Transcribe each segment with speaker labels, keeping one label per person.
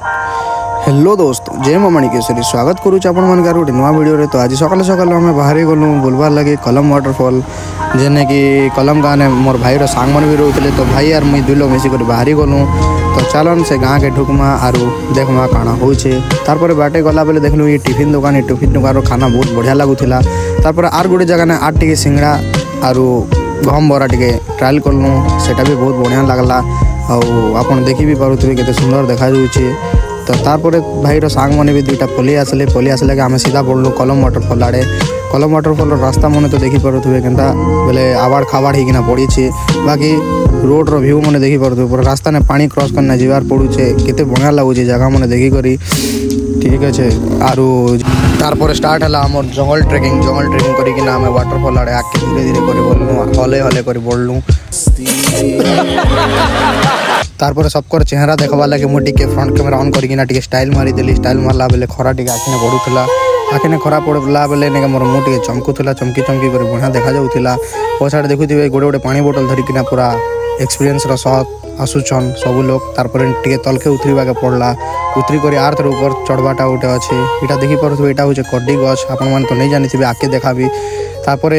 Speaker 1: Hello दोस्तों, जय मां मणिकेश्वरी स्वागत करुच आपण मन गोटे नुआ वीडियो। तो आज सकाल सकाल आम बाहरी गलु बुलबार लगे कलम वाटरफॉल जेने कि कलम गाँव में मोर भाईर सांग मन भी रोते। तो भाई यार मुई दुई लोग मिसिक बाहरी गलु। तो चलन से गाँव के ढुकमा आरु देखमा काଣା होचे। तारपर बाटे गला बेले देखलु ये टिफिन दुकान खाना बहुत बढ़िया लगुला। तारपर आर गोटे जगह ने आर टिके सिंगड़ा आरु गहम बरा टिके ट्रायल कलु, सेटा भी बहुत बढ़िया लगला। आपन देखि भी पारुथिबे केते सुंदर देखा जाउछे। तो तारपर भाईर सांग मैंने भी दुईटा पलि आसले कि आम सीधा पड़लु कलम वाटरफॉल आड़े। कलम वाटरफॉल रास्ता मैंने तो देखी पारुथिबे केनता बेले आवाड़ खावाड़ होना पड़ी। बाकी रोड रो व्यू मैंने देखी पारुथिबे पूरा रास्ता ने पानी क्रॉस करना जीवार पड़ुचे। केते बढ़िया लगुचे जगह मैंने देखी करी। ठीक अच्छे आरु तारपर स्टार्ट है आम जंगल ट्रेकिंग करिकिना आम वाटरफॉल आड़े आके धीरे धीरे कर बोलूँ हले हले कर बढ़लु। तारपर सबकर चेहरा देखवा लगे मुझे फ्रंट कैमेरा ऑन करकिना टिके स्टाइल मारिदेली। स्टाइल मारला बेले खरा टिके आखिने बढ़ुला। आखिने खरा पड़ला बेले ने मोर मुँह टिके चमकुला चमकी चमकी कर बढ़िया देखा जाऊला। पछाड़े देखुथिबे गोटे गोटे पानी बोतल धरिकिना पूरा एक्सपीरियंस सह आसुचन सब लोग। तारपर टिके तलखे उतरवा के पड़ला। उतरी कर आर थोड़े ऊपर चढ़वाटा गोटे अच्छे यहाँ देखी पारे। यहाँ हूँ कड्डी गछ आपण मैंने तो नहीं जानी आके देखा भी। तापर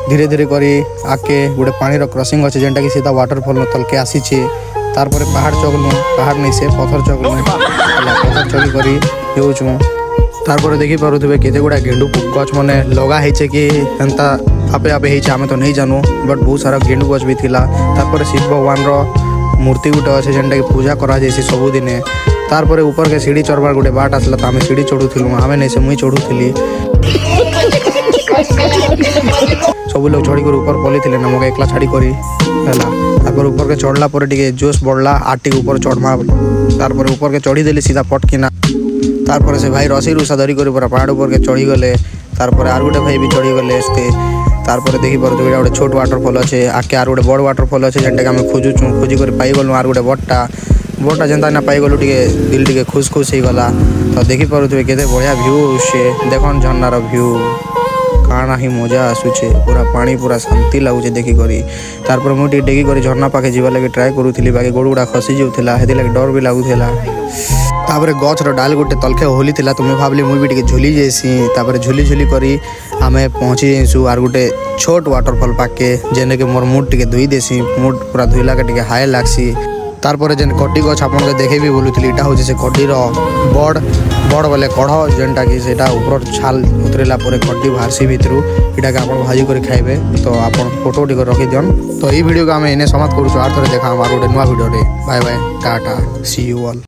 Speaker 1: धीरे धीरे करी आके गोटे पानी क्रॉसिंग अच्छे जेनटा कि सीधा वाटरफॉल तलके आसीचे। तारपर पहाड़ चगलु, पहाड़ नहीं से पथर चगलु, पथर चगी करी जाऊँ। तारपर देखी पारुथिबे केते गुड़ा गेंडू गछ मैंने लगा है कि एंता आपे आपे होइछे आमे तो नहीं जानू, बट बहुत सारा गेंडू गछ भी थिला। तारपर शिव भगवान रो मूर्ति गुटे अच्छे जेनटा कि पूजा करा जाइसी सबुदिने। तारपर ऊपर के सीढ़ी चढ़वार गोटे बाट आसला तो आमे सीढ़ी चढ़ुथिलु। आमे नहीं से मुई चढ़ुथिली। सब लोग चढ़ी कर ऊपर पली थे नमक एकला छाड़ी करी है। ऊपर के चढ़ला पर टिके जोश बढ़ला आर टिके ऊपर चढ़मा। तारपर ऊपर के चढ़ी देली सीधा पटकिना। तारपर से भाई रसी रुसा धरी कर पूरा पहाड़ ऊपर के चढ़ी गले। तारपर आर गोटे भाई भी चढ़ी गले। तारपर देखी पारे गोटे छोट वाटरफॉल अच्छे आके आर गोटे बड़ वाटरफॉल अच्छे जेनटा कि आम खोजुचु। खोजी कर पाइगलु आर गोटे बड़टा जेनता ना पाइगलु टिके दिल टिके खुश खुश हो गला। तो देखी पारुथिबे केते बढ़िया व्यू से देखन झरनार व्यू काना ही मजा आसुचे। पूरा पानी पूरा शांति लगुचे देखी करी। तारपर मुझे डेगी करी झरना पाखे जीवा लगे ट्राए करूली। बाकी गोड़ गुड़ा खसी जाऊला हेती लगे डर भी लगुला। तापर गछर डाल गोटे तलखे होली थिला तो मुझे भावली मुझे भी झुली जाइसी। तापर झुली झुली करी आमे पहुँची जाइसु आर गोटे छोट वाटरफॉल पाके जेने के मोर मुड टिके धोई देसी। मुड पूरा धोइला के टिके हाय लागसी। तारपर जेन कड्डी गछ आपन के देखे भी बोलुथिली इटा होचे से कड्डीर बड़ बोले कढ़ जेनटा कि सेटा ऊपर छाल उतरेला पर कड्डी बाहरसी भितरु इटा के आपन भाजी कर खाइबे। तो आपन फोटो टिके रखि दियन। तो ई वीडियो को आमे एने समाप्त करूछु। आर थोड़े देखा हमार गोटे नुआ वीडियो रे। Bye bye tata see you all.